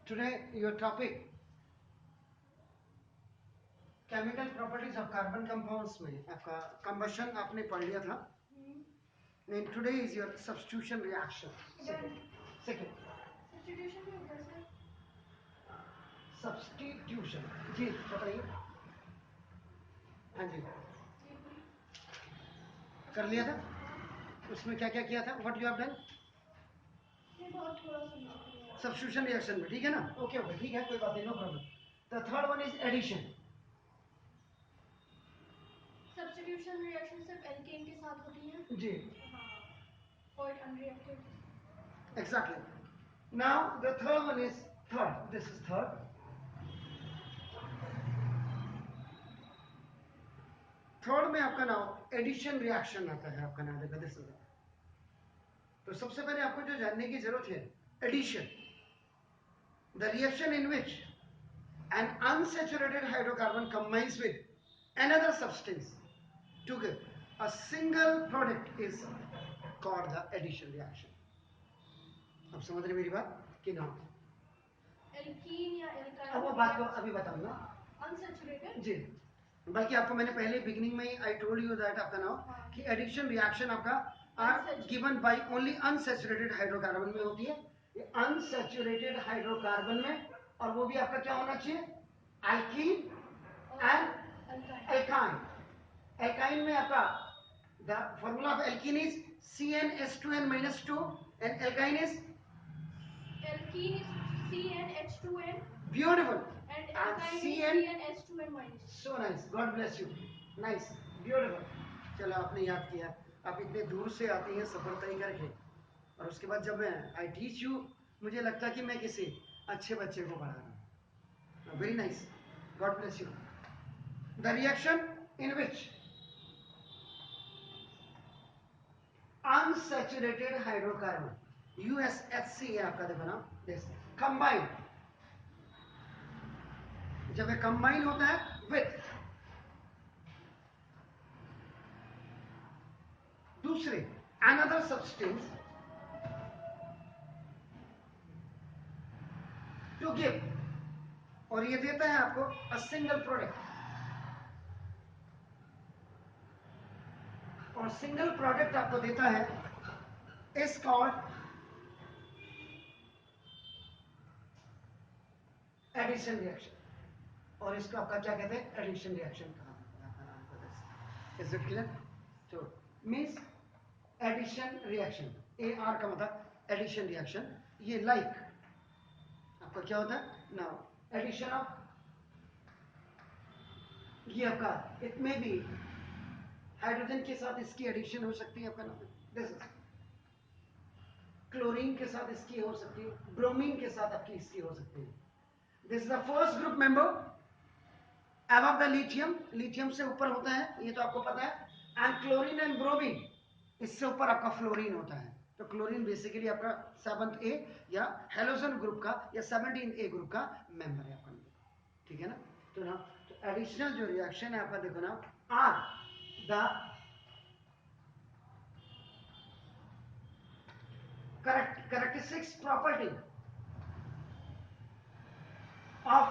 Today your topic chemical properties of carbon compounds में आपका combustion आपने पढ़ लिया था. And today is your substitution reaction. Second substitution. जी बताइए. हाँ जी कर लिया था. उसमें क्या क्या किया था? What you have done substitution reaction में. ठीक है ना? ओके ओके ठीक है, कोई बात नहीं, no problem. The third one is addition. Substitution reaction सिर्फ एल्केन के साथ होती है जी. Quite unreacted. Exactly. Now the third one is third. This is third. Third में आपका नाम एडिशन रिएक्शन आता है. आपका नाम देखा दिस इज. तो सबसे पहले आपको जो जानने की जरूरत है, addition, the reaction in which an unsaturated hydrocarbon combines with another substance to give a single product is called the addition reaction. अब समझ रहे मेरी बात कि ना? एल्कीन या एल्काइन. अब वो बात को अभी बताऊंगा. अनसैचुरेटेड. जी. बल्कि आपको मैंने पहले बिगिनिंग में ही आई टोल्ड यू दैट आपका नाम कि एडिशन रिएक्शन आपका are given by only unsaturated hydrocarbon में होती है. ये अनसैचुरेटेड हाइड्रोकार्बन में, और वो भी आपका क्या होना चाहिए? Alkene and alkyne. एल्काइन में आपका the formula of alkene is CnH2n-2 and alkyne is alkene is CnH2n beautiful and and alkyne is Cn. CnH2n-. So nice, God bless you. Nice, beautiful. चलो आपने याद किया. आप इतने दूर से आती हैं सफर तय करके, और उसके बाद जब मैं आई टीच यू, मुझे लगता है कि मैं किसी अच्छे बच्चे को पढ़ा रहा हूँ. Very nice, God bless you. The reaction in which unsaturated hydrocarbon USHC है आपका, देखो ना, दिस कंबाइन. जब ये कंबाइन होता है विथ दूसरे अनदर सब्सटेंस टू गिव, और ये देता है आपको अ सिंगल प्रोडक्ट. और सिंगल प्रोडक्ट आपको देता है इज कॉल्ड एडिशन रिएक्शन. और इसको आपका क्या कहते हैं? एडिशन रिएक्शन कहा. Is it clear? तो मींस एडिशन रिएक्शन, AR का मतलब एडिशन रिएक्शन. ये लाइक आपका क्या होता है? नाउ एडिशन ऑफ, ये आपका इट में भी हाइड्रोजन के साथ इसकी एडिशन हो सकती है. आपका नाम दिस इज क्लोरीन के साथ इसकी हो सकती है, ब्रोमीन के साथ आपकी इसकी हो सकती है. This is the first group member above the lithium. Lithium से ऊपर होता है, ये तो आपको पता है. एंड क्लोरीन एंड ब्रोमीन, इससे ऊपर आपका फ्लोरीन होता है. तो क्लोरीन बेसिकली आपका 7th A या हेलोजन ग्रुप का या 17th A ग्रुप का मेंबर है आपका. ठीक है ना? तो ना तो एडिशनल जो रिएक्शन है आपका देखो ना, are the characteristics property of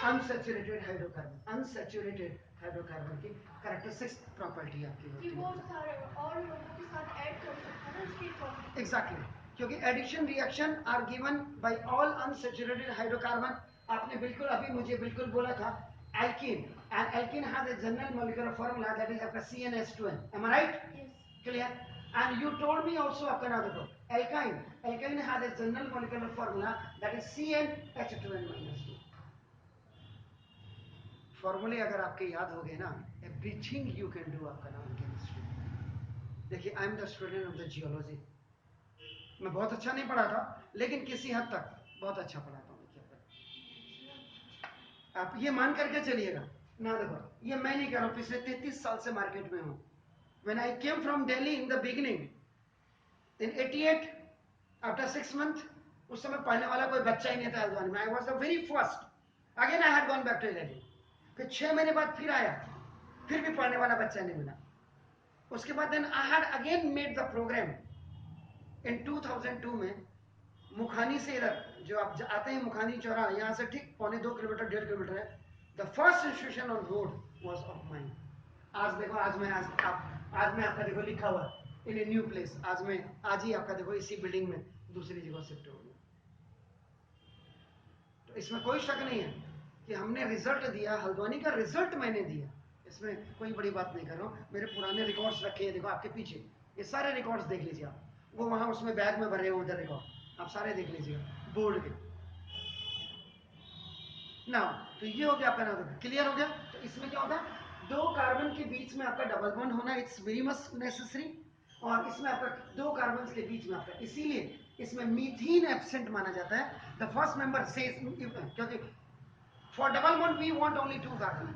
unsaturated hydrocarbon. Unsaturated hydrocarbon की characteristics property आपकी होती कि है. वो सारे और लोगों के साथ ऐड कर सकता है ना उसकी प्रॉपर्टी. Exactly. क्योंकि addition reaction are given by all unsaturated hydrocarbon. आपने बिल्कुल अभी मुझे बिल्कुल बोला था alkene, and alkene has a general molecular formula that is आपका CnH2n. Am I right? Yes. Clear? And you told me also आपका नाम देखो alkyne. Alkyne has a general molecular formula that is CnH2n-2. फॉर्मूले अगर आपके याद हो गए ना, एवरीथिंग यू कैन डू आपका नाम केमिस्ट्री. देखिए I am the student of the geology. मैं बहुत अच्छा नहीं पढ़ा था, लेकिन किसी हद तक बहुत अच्छा पढ़ाता हूँ. आप ये मान करके चलिएगा ना. देखो ये मैं नहीं कर रहा हूँ, पिछले 33 साल से मार्केट में हूँ. When I came from Delhi in the beginning in 88, after 6 months, उस समय पढ़ने वाला कोई बच्चा ही नहीं था हल्द्वानी में. I was the very first. Again I had gone back to Delhi. फिर 6 महीने बाद फिर आया, फिर भी पढ़ने वाला बच्चा नहीं मिला. उसके बाद then I had again made the program in 2002 में. मुखानी से इधर जो आप आते हैं मुखानी चौराहा, यहाँ से ठीक 1.25 किलोमीटर 1.5 किलोमीटर है. The first institution on road was of mine. आज देखो, आज मैं आपका देखो लिखा हुआ इन ए न्यू प्लेस. आज ही आपका देखो इसी बिल्डिंग में दूसरी जगह शिफ्ट हो गया. तो इसमें कोई शक नहीं है कि हमने रिजल्ट दिया, हल्द्वानी का रिजल्ट मैंने दिया. इसमें कोई बड़ी बात नहीं कर रहा हूँ. मेरे पुराने रिकॉर्ड्स रखे हैं देखो आपके पीछे, ये सारे रिकॉर्ड्स देख लीजिए आप. वो वहां उसमें बैग में भरे हुए उधर रिकॉर्ड आप सारे देख लीजिएगा बोर्ड के ना. तो ये हो गया आपका ना, क्लियर हो गया. तो इसमें क्या होता है, 2 कार्बन के बीच में आपका डबल बॉन्ड होना इट्स वेरी मच नेसेसरी. और इसमें आपका 2 कार्बन के बीच में आपका, इसीलिए इसमें मीथेन एब्सेंट माना जाता है. द फर्स्ट मेंबर से, क्योंकि for double bond we want only 2 carbon.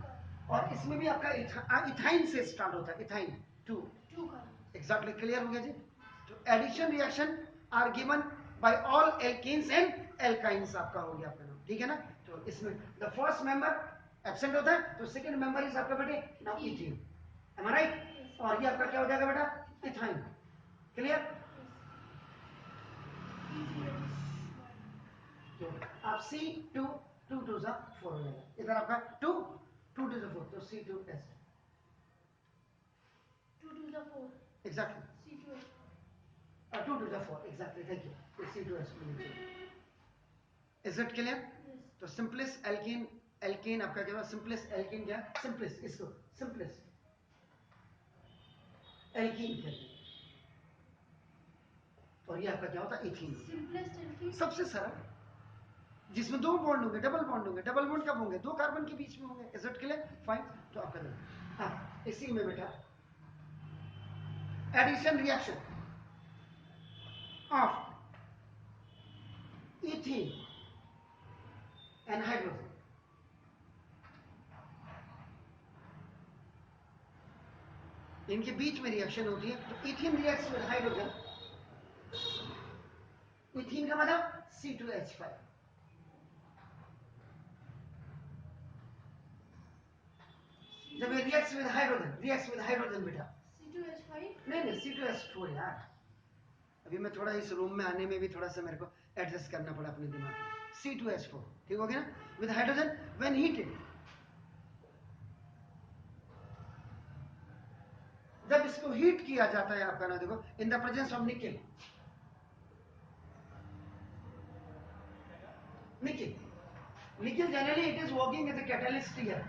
और इसमें भी आपका इथाइन से स्टार्ट होता है. Ethyne 2 exactly. क्लियर हो गया जी. तो addition reaction are given by all alkenes and alkynes आपका हो गया आपका नाम. ठीक है ना. तो इसमें द फर्स्ट मेंबर एब्सेंट होता है, तो सेकंड मेंबर इज आपका बेटे now ethene. M I right. और ये आपका क्या हो जाएगा बेटा, इथाइन. क्लियर. तो आप C2 2 2 जा 4 हो जाएगा. इधर आपका 2 2 2 जा 4, तो C2S 2 to the 4. Exactly. C2H. 2 2 जा 4 एग्जैक्टली. Thank you. तो C2S मिल जाएगा. Is it clear. Yes. तो सिंपलेस्ट एल्केन, एल्केन आपका क्या होगा, सिंपलेस्ट एल्केन क्या, सिंपलेस्ट, इसको सिंपलेस्ट एल्कीन कहते हैं. और ये आपका क्या होता है, इथीन. Simplest alkene. सबसे सरल, जिसमें 2 बॉन्ड होंगे, डबल बॉन्ड होंगे. डबल बॉन्ड कब होंगे, 2 कार्बन के बीच में होंगे. Is it clear. फाइन. तो आपका हाँ, इसी में बेटा addition reaction of ethene and hydrogen. इनके बीच में रिएक्शन होती है. तो ethene reacts with hydrogen. Ethene का मतलब C2H5. जब ये रिएक्ट्स विद हाइड्रोजन बेटा, C2H5. नहीं C2H4 यार. अभी मैं थोड़ा इस रूम में आने में भी थोड़ा सा मेरे को एडजस्ट करना पड़ा अपने दिमाग में. C2H4 ठीक हो गया ना. विद हाइड्रोजन व्हेन हीटेड, जब इसको हीट किया जाता है आपका ना देखो, in the presence of nickel. Nickel generally it is working as a catalyst here.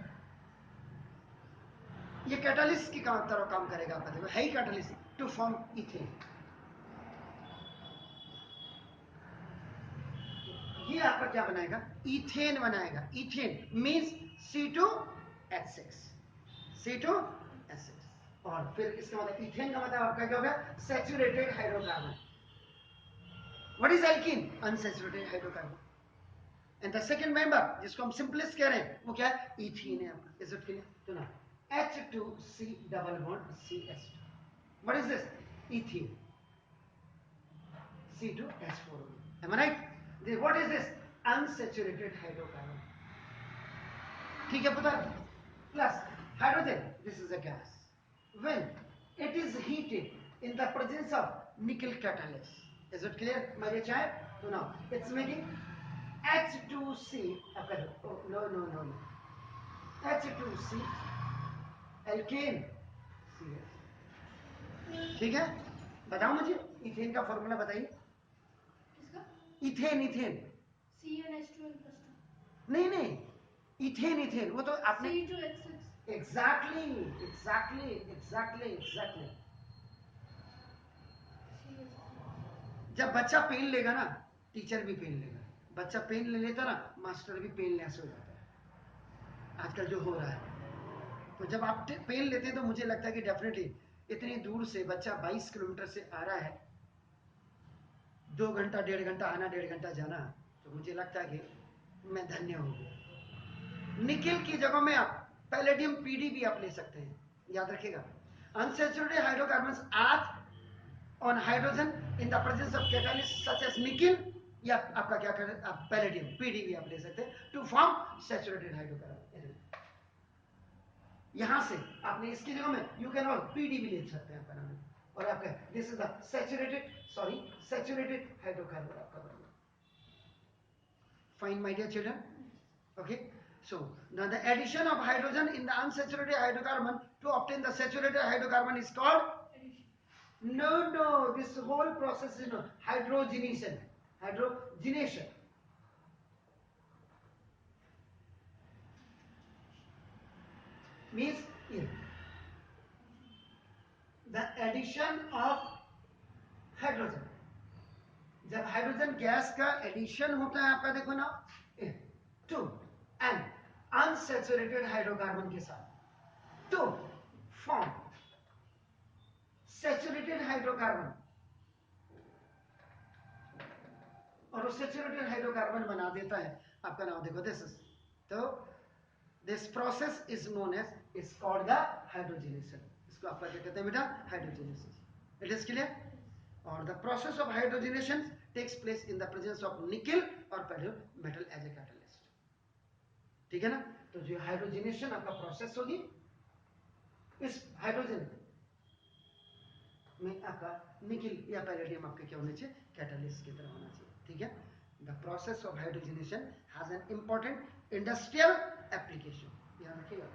ये कैटलिस्ट की तरह काम करेगा आपका देखो, है ही कैटलिस्ट टू फॉर्म इथेन. ये आपका क्या बनाएगा, इथेन बनाएगा. Ethane means C2H6. C2H6. और फिर इसका मतलब इथेन का मतलब आपका क्या हो गया, saturated hydrocarbon. What is alkene, unsaturated hydrocarbon. And the second member जिसको हम सिंपलेस्ट कह रहे हैं वो क्या है, इथीन है आपका. Is it clear. तो ना H2C double bond CH2. What is this, ethene. C2H4. am I right. What is this, unsaturated hydrocarbon. ठीक है पुत्र. Plus hydrogen, this is a gas. When it is heated in the presence of nickel catalyst. Is it clear my dear child. So now it's making H2C. Oh, no. H2C alkane CH. ठीक है. बताओ मुझे ethane का formula बताइए. किसका? Ethane. CnH2n plus 2. नहीं ethane वो तो आपने C2H6. एग्जैक्टली. जब बच्चा पेन लेगा ना, टीचर भी पेन लेगा. बच्चा पेन ले लेता ना, मास्टर भी पेन लेस हो जाता है आजकल जो हो रहा है. तो जब आप पेन लेते हैं तो मुझे लगता है कि डेफिनेटली इतनी दूर से बच्चा 22 किलोमीटर से आ रहा है, 2 घंटा 1.5 घंटा आना, 1.5 घंटा जाना, तो मुझे लगता है कि मैं धन्य हो गया. निकेल की जगह में आप पैलेडियम PD भी आप ले सकते हैं. याद रखिएगा, unsaturated hydrocarbons are on hydrogen in the presence of catalyst such as nickel, या आपका क्या करें, आप पैलेडियम PD भी आप ले सकते हैं टू फॉर्म सैचुरेटेड हाइड्रोकार्बन. यहां से आपने इसकी जगह में यू कैन ऑल PD भी ले सकते हैं आपका नाम. और आपका this is the saturated hydrocarbon आपका बनेगा. Fine, my dear children. Okay. So now the addition of hydrogen in the unsaturated hydrocarbon to obtain the saturated hydrocarbon is called. No. This whole process is hydrogenation. Hydrogenation. Means the addition of hydrogen. जब hydrogen gas का addition होता है आपका देखो ना to an unsaturated hydrocarbon के साथ to form saturated hydrocarbon, और वो सैचुरेटेड हाइड्रोकार्बन बना देता है आपका नाम देखो दिस इज. तो this process is known as is called the hydrogenation. इसको आपका क्या कहते हैं बेटा? हाइड्रोजनेशन. It is clear? और the process of hydrogenation takes place in the presence of nickel और मेटल एज ए कैटलिस्ट. ठीक है ना? तो जो हाइड्रोजनेशन आपका प्रोसेस होगी इस हाइड्रोजन में आपका निकल या पैलेडियम आपके क्या होने चाहिए? कैटलिस्ट की तरह होना चाहिए. ठीक है? The process of hydrogenation has an important industrial application. ध्यान रखिएगा.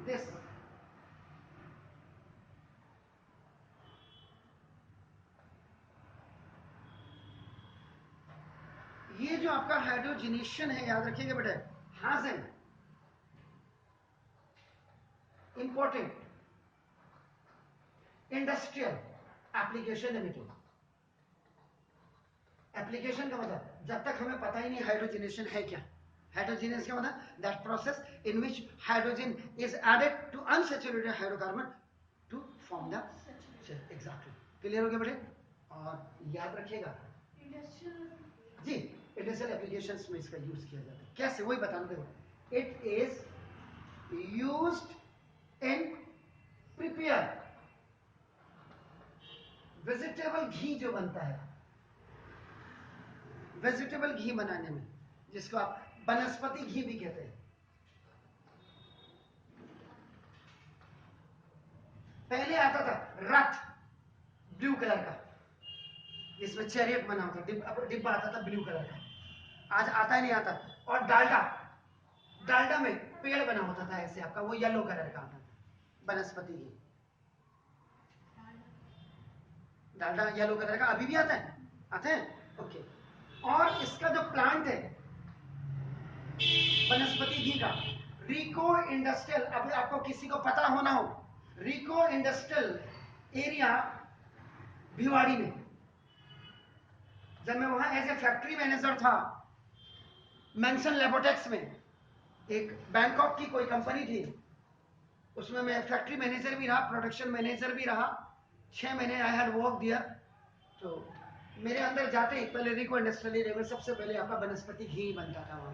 दिस ये जो आपका हाइड्रोजनेशन है याद रखिएगा बेटा, has an important industrial application limited. Application का मतलब जब तक हमें पता ही नहीं हाइड्रोजनेशन है क्या. हाइड्रोजनेशन का मतलब that process in which hydrogen is added to unsaturated hydrocarbon to form the exactly. Clear हो गया बेटे? और याद रखिएगा जी इंडस्ट्रियल एप्लीकेशंस में इसका यूज किया जाता है. कैसे वही बताना देखो. It is used in prepare vegetable ghee जो बनता है, वेजिटेबल घी बनाने में, जिसको आप वनस्पति घी भी कहते हैं. पहले आता था रथ ब्लू कलर का, जिसमें चैरियट बना होता, डिब्बा आता था ब्लू कलर का. आज आता ही नहीं आता. और डालडा में पेड़ बना होता था ऐसे आपका, वो येलो कलर का आता था वनस्पति घी. डालडा येलो कलर का अभी भी आता है. ओके. और इसका जो प्लांट है वनस्पति घी का, रिको इंडस्ट्रियल, अब आपको किसी को पता होना हो, रिको इंडस्ट्रियल एरिया भिवाड़ी में, जब मैं वहां एज ए फैक्ट्री मैनेजर था, मेंशन लैबोटेक्स में, एक बैंकॉक की कोई कंपनी थी, उसमें मैं फैक्ट्री मैनेजर भी रहा, प्रोडक्शन मैनेजर भी रहा. 6 महीने आई हैड वर्क दिया. तो मेरे अंदर जाते ही पहले रिको इंडस्ट्रियल एरिया में सबसे पहले आपका वनस्पति घी बनता था वहां.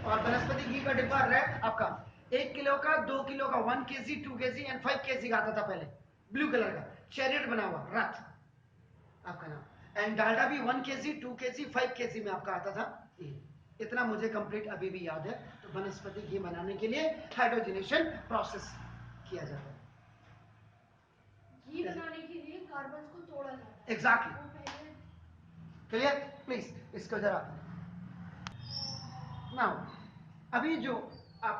और वनस्पति घी का डिब्बा रेड आपका 1 किलो का, 2 किलो का, 1 kg, 2 kg एंड 5 kg का आता था पहले, ब्लू कलर का चैरियट बना हुआ रथ आपका नाम. एंड डालडा भी 1 kg, 2 kg, 5 kg में आपका आता था. इतना मुझे कंप्लीट अभी भी याद है. तो वनस्पति घी बनाने के लिए हाइड्रोजनेशन प्रोसेस किया जाता है. घी बनाने के लिए कार्बन को तोड़ा जाता है. एग्जैक्टली. क्लियर? प्लीज इसको जरा नाउ अभी जो आप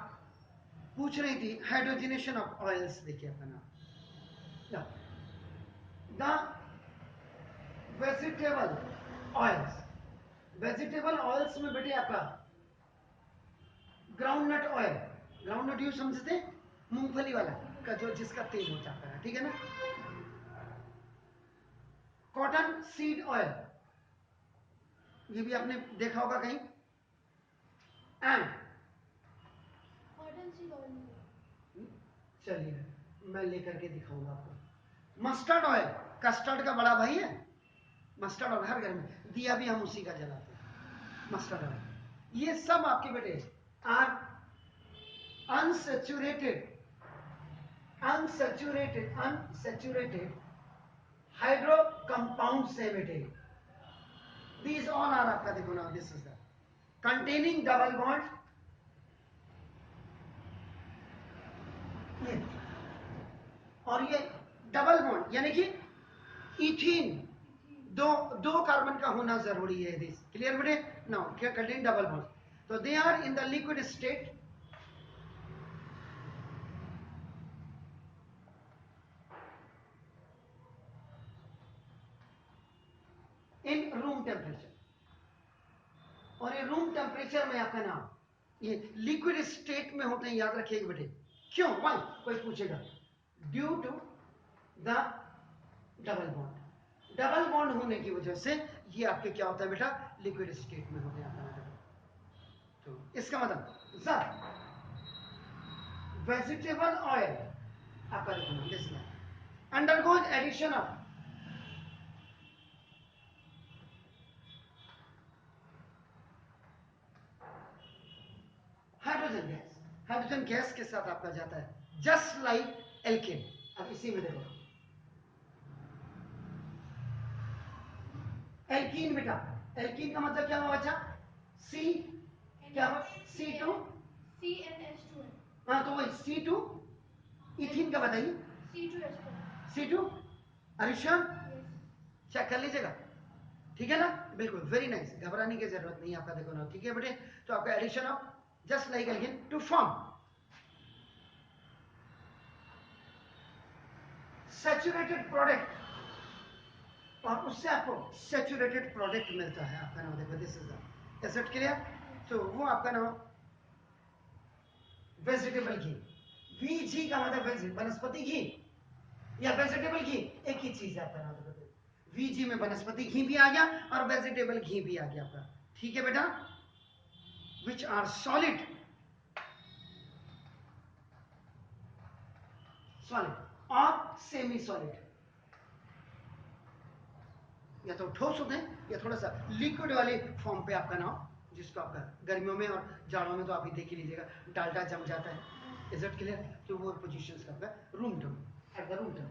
पूछ रही थी हाइड्रोजनेशन ऑफ ऑयल्स, देखिए अपना नाम the vegetable oils. Vegetable oils में बेटे आपका ग्राउंडनट ऑयल, ग्राउंडनट यूज समझते, मूंगफली वाला का जो जिसका तेल हो जाता है. ठीक है ना? कॉटन सीड ऑयल, ये भी आपने देखा होगा कहीं. एंड कॉटन सीड ऑयल, चलिए मैं लेकर के दिखाऊंगा आपको. मस्टर्ड ऑयल, कस्टर्ड का बड़ा भाई है मस्टर्ड ऑयल, हर घर में दिया भी हम उसी का जलाते हैं, मस्टर्ड ऑयल. ये सब आपके बेटे आर अनसैचुरेटेड हाइड्रो कंपाउंड से बेटे. दीज ऑल आर आपका देखो ना, this is the containing double bond, और ये डबल बॉन्ड यानी कि इथीन दो कार्बन का होना जरूरी है दिस क्लियर बेटे नाउ क्या कंटेन डबल बॉन्ड तो they are in the liquid state in room temperature और ये रूम टेम्परेचर में आपका नाम ये लिक्विड स्टेट में होते हैं याद रखिएगा बेटे क्यों वाई कोई पूछेगा due to the double bond होने की वजह से ये आपके क्या होता है बेटा लिक्विड स्टेट में होते हैं आपका तो इसका मतलब वेजिटेबल ऑयल आपका देखो this undergoes addition of hydrogen gas के साथ आपका जाता है जस्ट लाइक एल्केन अब इसी में देखो एल्कीन बेटा एल्कीन का मतलब क्या हुआ बच्चा सी क्या हुआ C2 CnH2 है हाँ तो वही C2 इथिन का बताइए C2 अरिशन चेक कर लीजिएगा ठीक है ना बिल्कुल वेरी नाइस घबराने की जरूरत नहीं आपका देखो ना ठीक है बेटे तो आपका addition of just like alkene to form saturated product और उससे आपको सैचुरेटेड प्रोडक्ट मिलता है आपका नाम देखो this is the asset clear तो वो आपका नाम वेजिटेबल घी VG का मतलब वनस्पति घी या वेजिटेबल घी एक ही चीज है आपका नाम देखो VG में वनस्पति घी भी आ गया और वेजिटेबल घी भी आ गया आपका ठीक है बेटा विच आर सॉलिड और सेमी सॉलिड या तो ठोस होते हैं या थोड़ा सा लिक्विड वाले फॉर्म पे आपका नाम जिसको आपका गर्मियों में और जाड़ों में तो आप ही देख ही लीजिएगा डाल्डा जम जाता है इज इट क्लियर तो वो पोजीशंस का आपका room temperature at the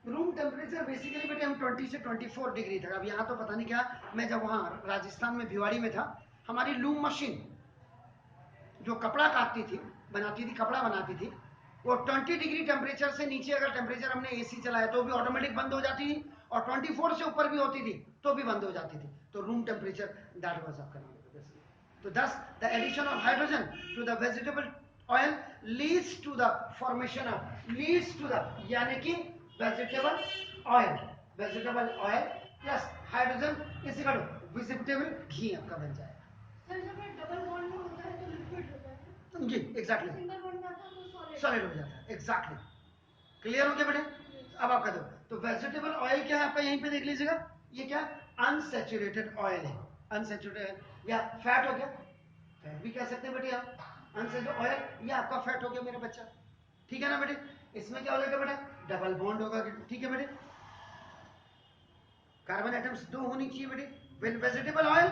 room temperature basically बेटे हम 20 से 24 डिग्री था अब यहाँ तो पता नहीं क्या मैं जब वहाँ राजस्थान में भिवाड़ी में था हमारी लूम मशीन जो कपड़ा काटती थी बनाती थी कपड़ा बनाती थी वो 20 डिग्री टेम्परेचर से नीचे अगर टेम्परेचर हमने एसी चलाया तो भी ऑटोमेटिक बंद हो जाती थी और 24 से ऊपर भी होती थी तो भी बंद हो जाती थी तो रूम टेम्परेचर दैट वाज आपका तो thus the addition of hydrogen to the vegetable oil leads to the यानी कि vegetable oil plus hydrogen is equal to vegetable घी आपका बन जाएगा सर जब ये डबल बॉन्ड में होता है तो लिक्विड होता है जी एग्जैक्टली सिंगल बॉन्ड में आता है तो सॉलिड हो जाता है एग्जैक्टली क्लियर हो गया बेटे अब आपका दो तो वेजिटेबल ऑयल क्या है आपका यहीं पे देख लीजिएगा ये क्या अनसैचुरेटेड ऑयल है अनसैचुरेटेड या फैट हो गया फैट भी कह सकते हैं बेटे आप अनसैचुरेटेड ऑयल या आपका फैट हो गया मेरा बच्चा ठीक है ना बेटे इसमें क्या हो जाएगा बेटा डबल बॉन्ड होगा ठीक है बेटे कार्बन एटम्स दो होनी चाहिए बेटे व्हेन वेजिटेबल ऑयल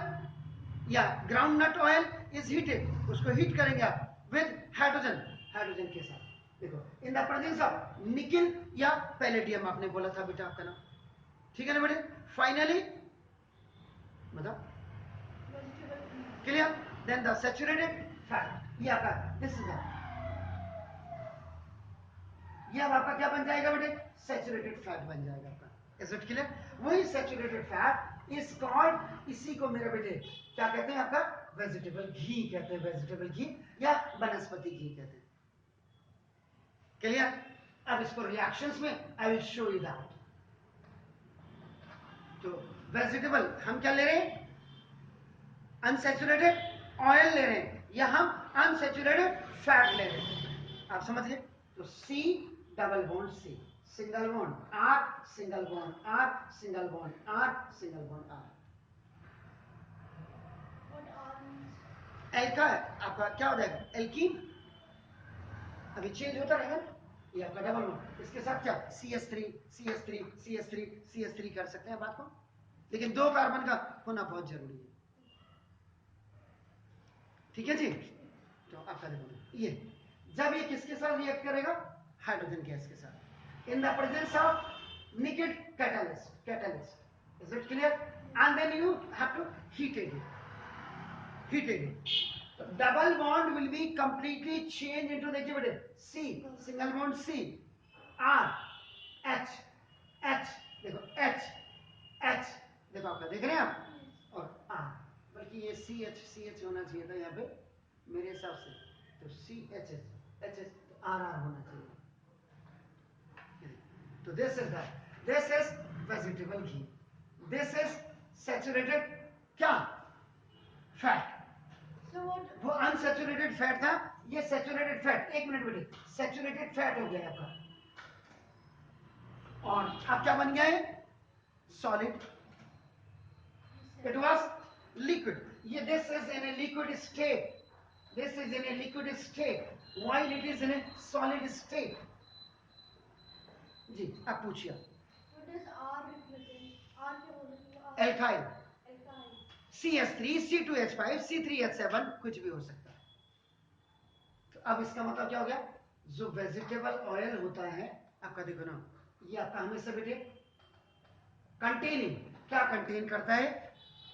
या groundnut oil is heated उसको हीट करेंगे आप विद हाइड्रोजन के साथ देखो in the presence of nickel या पैलेडियम आपने बोला था बेटा आपका नाम ठीक है ना बेटे फाइनली मतलब clear then the saturated fat ये आपका दिस इज ये अब आपका क्या बन जाएगा बेटे सैचुरेटेड फैट बन जाएगा आपका इज इट क्लियर वही सैचुरेटेड फैट इज कॉल्ड इसी को मेरे बेटे क्या कहते हैं आपका वेजिटेबल घी कहते हैं वेजिटेबल घी या वनस्पति घी कहते हैं क्लियर अब इसको रिएक्शंस में I will show you that तो वेजिटेबल हम क्या ले रहे हैं अनसैचुरेटेड ऑयल ले रहे हैं या हम अनसैचुरेटेड फैट ले रहे हैं आप समझ गए तो C double bond C single bond R single bond R single bond R single bond R एल्का आपका क्या हो जाएगा एल्कीन अभी चेंज होता रहेगा ये आपका डबल बॉन्ड इसके साथ क्या CS3 CS3 CS3 CS3 कर सकते हैं बात को लेकिन दो कार्बन का होना बहुत जरूरी है ठीक है जी तो आपका देखो ये जब ये किसके साथ रिएक्ट करेगा हाइड्रोजन गैस के साथ in the presence of nickel catalyst is it clear and then you have to heat it so double bond will be completely changed into the C single bond C R H H देखो H H देखो आपका देख रहे हैं आप और are बल्कि ये सी एच होना चाहिए था यहाँ पे मेरे हिसाब से तो सी एच एच तो आर आर होना चाहिए तो this is vegetable ghee this is saturated क्या फैट So what? वो अनसैचुरेटेड फैट था ये सैचुरेटेड फैट एक मिनट बेटे सैचुरेटेड फैट हो गया आपका और अब क्या बन गया है सॉलिड it was liquid ये this is in a liquid state this is in a liquid state while it is in a solid state जी अब पूछिए What does R represent? R क्या बोलेंगे? Alkyl Alkyl. CS3 C2H5 C3H7 कुछ भी हो सकता है तो अब इसका मतलब क्या हो गया जो वेजिटेबल ऑयल होता है आपका देखो ना ये आपका हमेशा बेटे कंटेनिंग क्या कंटेन करता है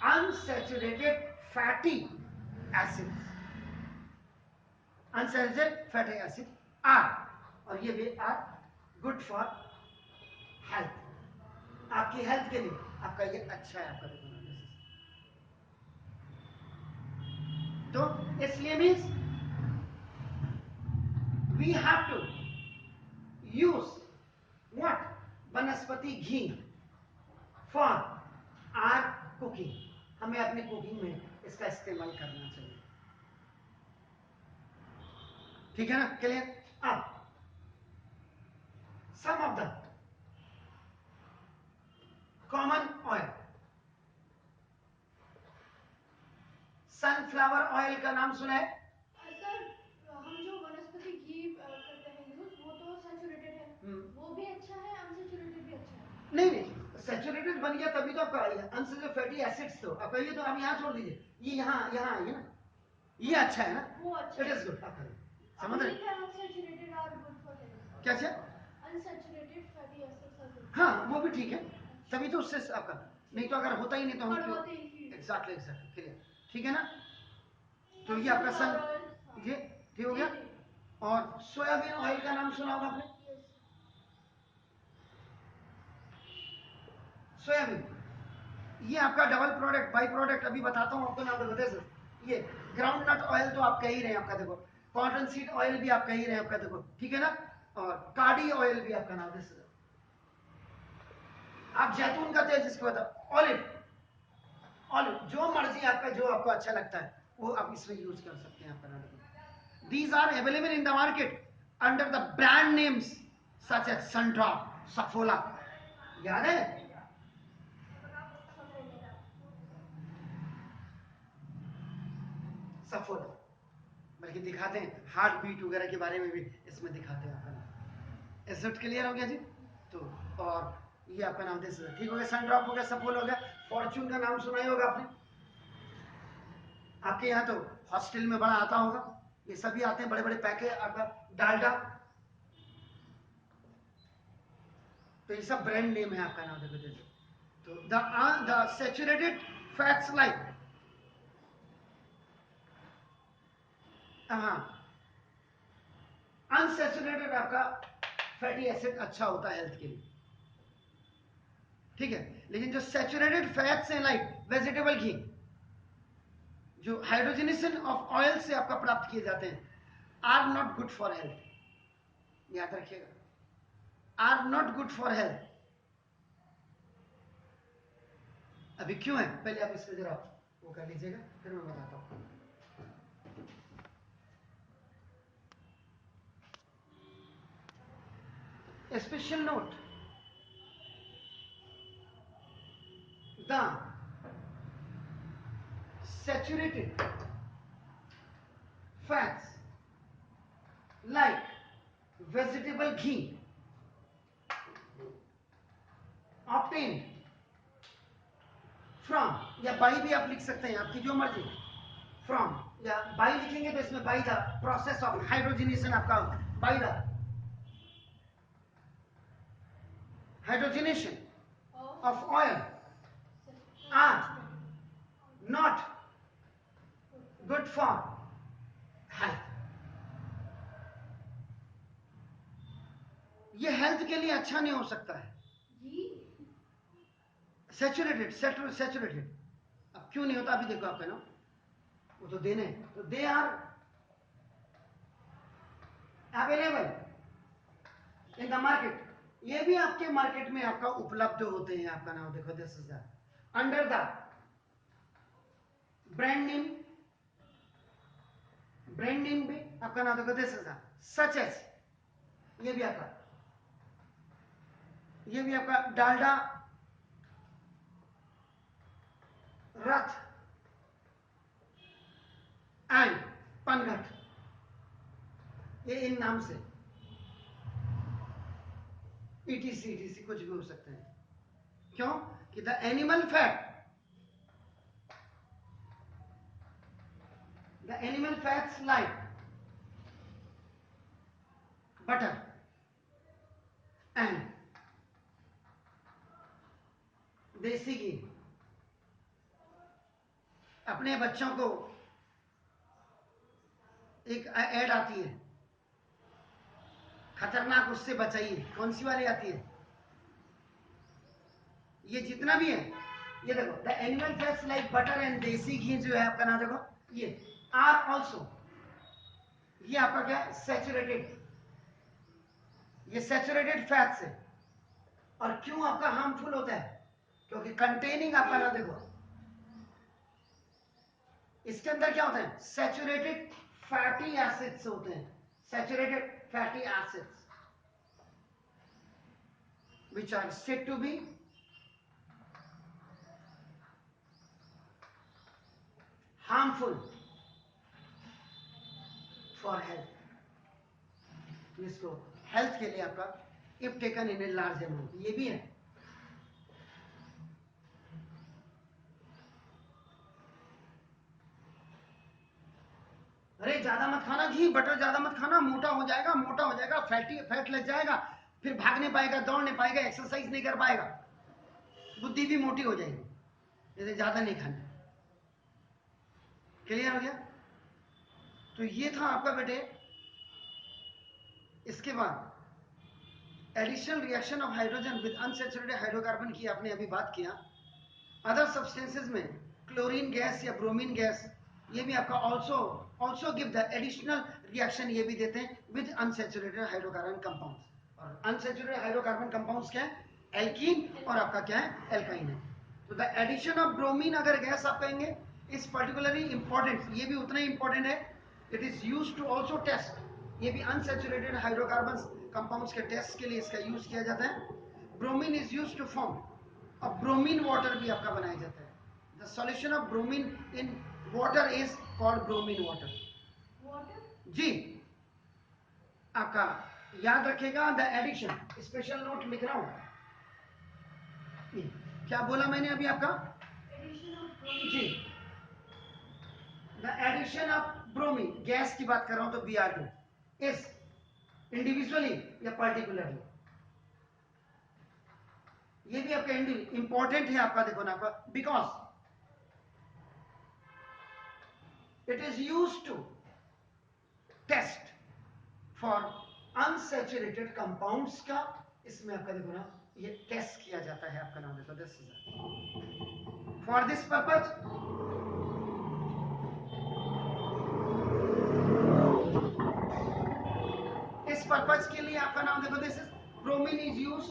unsaturated fatty acids unsaturated fatty acid are और ये भी आर गुड फॉर हेल्थ आपकी हेल्थ के लिए आपका ये अच्छा है आपका देखो तो इसलिए means we have to use what vanaspati ghee for are cooking हमें अपनी कुकिंग में इसका इस्तेमाल करना चाहिए ठीक है ना क्लियर अब some of the common oil sunflower oil का नाम सुना है सर हम जो वनस्पति घी करते हैं यूज वो तो सैचुरेटेड है वो भी अच्छा है अनसैचुरेटेड भी अच्छा है नहीं सैचुरेटेड बन गया तभी तो आपका अनसैचुरेटेड फैटी एसिड्स तो आपका ये तो आप यहाँ छोड़ दीजिए ये यहाँ आइए ना ये अच्छा है ना वो अच्छा इट इज गुड आपका समझ रहे unsaturated are good for health क्या unsaturated fatty acids are good हाँ वो भी ठीक है तभी तो उससे आपका नहीं तो अगर होता ही नहीं तो हम बढ़वाते ही एग्जैक्टली क्लियर ठीक है ना तो ये आपका सन ये ठीक हो गया और सोयाबीन ऑयल का नाम सुना होगा आपने सोयाबीन ये आपका डबल प्रोडक्ट बाई प्रोडक्ट अभी बताता हूँ आपको नाम बता सर ये ग्राउंड नट ऑयल तो आप कह ही रहे हैं आपका देखो कॉटन सीड ऑयल भी आप कह ही रहे हैं आपका देखो ठीक है ना और कार्डी ऑयल भी आपका नाम है आप जैतून का तेल जिसको बताओ ऑलिव ऑलिव जो मर्जी आपका जो आपको अच्छा लगता है वो आप इसमें यूज कर सकते हैं आपका नाम these are available in the market under the brand names such as Sundrop Saffola याद है सफोला बल्कि दिखाते हैं हार्ट बीट वगैरह के बारे में भी इसमें दिखाते हैं आपका एसिड क्लियर हो गया जी तो और ये आपका नाम दे ठीक हो गया सनड्रॉप हो गया सफोला हो गया फॉर्चून का नाम सुना ही होगा आपने आपके यहाँ तो हॉस्टल में बड़ा आता होगा ये सभी आते हैं बड़े बड़े पैकेट आपका डालडा तो ये सब ब्रांड नेम है आपका नाम देखो जैसे तो द सैचुरेटेड फैट्स लाइक हाँ अनसैचुरेटेड आपका फैटी एसिड अच्छा होता है हेल्थ के लिए ठीक है लेकिन जो सैचुरेटेड फैट्स हैं लाइक वेजिटेबल घी जो हाइड्रोजनेशन ऑफ ऑयल से आपका प्राप्त किए जाते हैं are not good for health याद रखिएगा are not good for health अभी क्यों है पहले आप इसमें जरा वो कर लीजिएगा फिर मैं बताता हूं special note the saturated fats like vegetable ghee obtained from या बाई भी आप लिख सकते हैं आपकी जो मर्जी फ्रॉम या बाई लिखेंगे तो इसमें by the process of hydrogenation आपका by the hydrogenation of oil are not good for health ये हेल्थ के लिए अच्छा नहीं हो सकता है। जी सैचुरेटेड। अब क्यों नहीं होता, अभी देखो आपका ना, वो तो देने, तो they are available in the market. ये भी आपके मार्केट में आपका उपलब्ध होते हैं। आपका नाम देखो, this is the under the brand name भी आपका नाम देखो, this is the such as, ये भी आपका डालडा, रथ एंड पनघट, ये इन नाम से ETC कुछ भी हो सकते हैं। क्यों कि the animal fats like butter and देसी घी अपने बच्चों को, एक ऐड आती है खतरनाक, उससे बचाइए। कौन सी वाली आती है? ये जितना भी है, ये देखो, the animal fats like butter and देसी घी जो है आपका नाम देखो, ये आर ऑल्सो, ये आपका क्या है? सैचुरेटेड, ये सैचुरेटेड फैट्स है। और क्यों आपका हार्मफुल होता है? क्योंकि कंटेनिंग आपका नाम देखो, इसके अंदर क्या होता है? सैचुरेटेड फैटी एसिड्स होते हैं, saturated fatty acids which are said to be harmful for health। इसको हेल्थ के लिए आपका if taken in a large amount, ये भी है। अरे ज्यादा मत खाना घी बटर, ज्यादा मत खाना, मोटा हो जाएगा, फैट लग जाएगा, फिर भाग नहीं पाएगा, दौड़ नहीं पाएगा, एक्सरसाइज नहीं कर पाएगा, बुद्धि भी मोटी हो जाएगी, जैसे ज्यादा नहीं खाना। क्लियर हो गया? तो ये था आपका बेटे। इसके बाद additional reaction of hydrogen with unsaturated hydrocarbon की आपने अभी बात किया। अदर सब्सटेंसेज में क्लोरीन गैस या ब्रोमीन गैस, ये भी आपका also give the additional reaction, ये भी देते हैं विद अनसैचुरेटेड हाइड्रोकार्बन कंपाउंड्स। और अनसैचुरेटेड हाइड्रोकार्बन कंपाउंड्स क्या है? एल्कीन, और आपका क्या है? एल्काइन है। तो द एडिशन ऑफ ब्रोमीन अगर गैस आप कहेंगे इज पर्टिकुलरली इंपॉर्टेंट, ये भी उतना ही इंपॉर्टेंट है। It is use to also test, ये भी अनसैचुरेटेड हाइड्रोकार्बन कंपाउंड्स के टेस्ट के लिए इसका यूज किया जाता है। Bromine is use to form, अब ब्रोमीन वाटर भी आपका बनाया जाता है। The solution of bromine in water is called bromine water. जी आपका याद रखेगा द एडिशन, स्पेशल नोट लिख रहा हूं। क्या बोला मैंने अभी आपका? जी, the addition of bromine, gas की बात कर रहा हूं तो Br2 इज इंडिविजुअली या पर्टिकुलरली, ये भी आपका इंपॉर्टेंट है आपका, देखो ना आपका, because it is used to test for unsaturated compounds का, इसमें आपका देखो ना, ये टेस्ट किया जाता है आपका नाम देखो, this is for this purpose इस पर्पज के लिए आपका नाम देखो, this is bromine is used,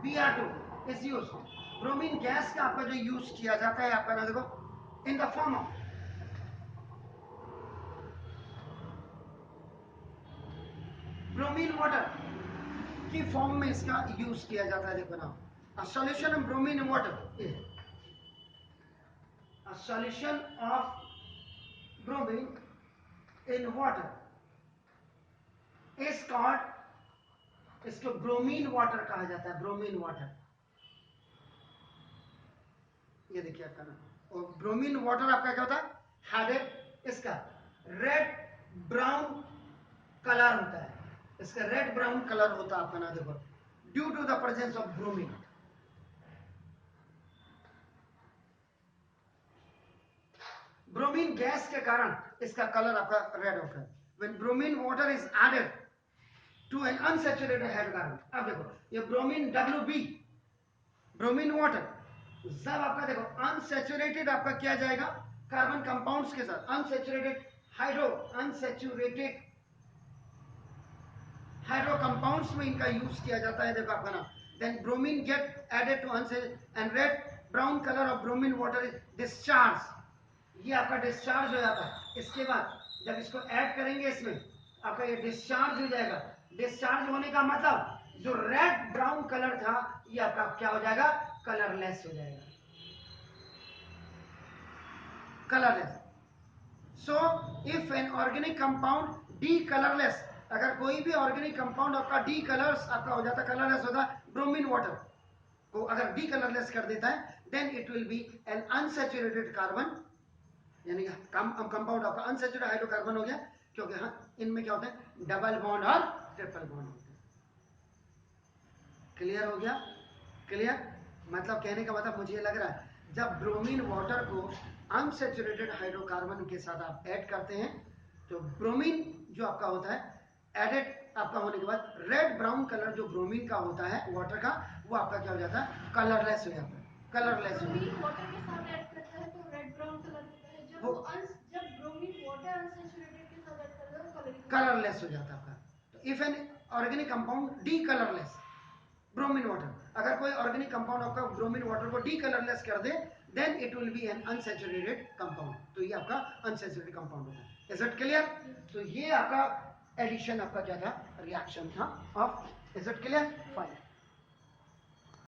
Br2 is used, bromine gas का आपका जो यूज किया जाता है आपका नाम देखो in the form of bromine water की फॉर्म में इसका यूज किया जाता है। देखो ना, a solution of bromine in water is a solution of bromine in water is called, इसको ब्रोमीन वाटर कहा जाता है, ब्रोमीन वाटर। ये देखिए आपका ना, और ब्रोमीन वाटर आपका क्या होता है? हैडेड, इसका रेड ब्राउन कलर होता है, इसका रेड ब्राउन कलर होता है आपका ना देखो, due to the presence of bromine. Bromine gas के कारण इसका कलर आपका रेड होता है। When bromine water is added to an unsaturated hydrocarbon. अब देखो ये ब्रोमीन WB, ब्रोमीन वाटर, जब आपका देखो अनसैचुरेटेड आपका क्या जाएगा कार्बन कंपाउंड्स के साथ, अनसैचुरेटेड हाइड्रो कंपाउंड्स में इनका यूज किया जाता है। देखो आपका ना, then bromine get added to unsaturated and red brown colour of bromine water is discharge, ये आपका डिस्चार्ज हो जाता है। इसके बाद जब इसको ऐड करेंगे इसमें आपका ये डिस्चार्ज हो जाएगा। डिस्चार्ज होने का मतलब जो रेड ब्राउन कलर था ये आपका क्या हो जाएगा, कलरलेस हो जाएगा, colourless. So if an organic compound de colourless, अगर कोई भी ऑर्गेनिक कंपाउंड आपका डी कलर्स आपका हो जाता, कलरलेस होता, ब्रोमीन वाटर को अगर डी कलरलेस कर देता है, then it will be an unsaturated carbon, यानी कंपाउंड आपका अनसैचुरेटेड हाइड्रोकार्बन हो गया, क्योंकि हाँ इनमें क्या होता है डबल बॉन्ड और ट्रिपल बॉन्ड होते हैं। क्लियर हो गया? क्लियर मतलब कहने का मतलब मुझे लग रहा है जब ब्रोमीन वाटर को अनसैचुरेटेड हाइड्रोकार्बन के साथ आप ऐड करते हैं तो ब्रोमीन जो आपका होता है एडेड आपका होने के बाद रेड ब्राउन कलर जो ब्रोमीन का होता है वाटर का, वो आपका क्या हो जाता है, कलरलेस हो जाता है, कलरलेस हो ब्रोमीन जाता वाटर के साथ ऐड करता है तो रेड ब्राउन कलर होता है, जब वो- जब ब्रोमीन वाटर अनसैचुरेटेड के साथ ऐड करता है तो कलरलेस हो जाता है आपका। तो if an organic compound de colourless bromine water, अगर कोई ऑर्गेनिक कंपाउंड आपका ब्रोमीन वाटर को डी कलरलेस कर दे, then it will be an unsaturated compound, तो ये आपका अनसैचुरेटेड कंपाउंड होता है। Is it clear? तो ये आपका एडिशन आपका क्या था, रिएक्शन था of, is it clear? Fine.